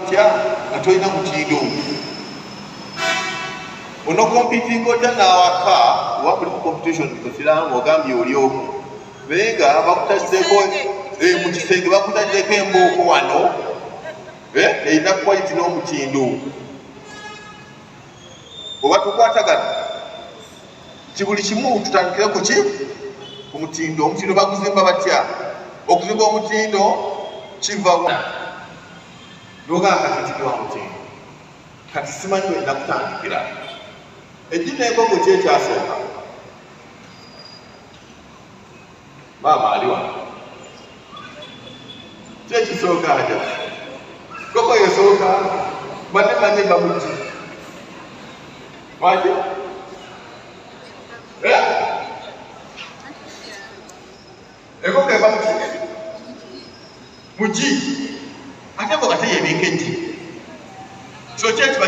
nga tolina mutindo ono competing otya n'awaka oba kuli ku competition kusiramu ogambye oli omu naye nga bakutaddeko mu kisenge bakutaddeko embooko wano erina quality n'omutindo oba tukwatagana kibuli kimu tutandikire ku ki ku mutindo. Omutindo baguzimba batya? Okuzimba omutindo kiva nogaa kati wa mutindo kati simanyi wena kutandikira eddiini enkongo ki ekyasooka maama ali wano ki ekisooka aja koko yesooka banne bamuti waki enkoko eba muti mugi ate ngo ate yebinga etti so kyeki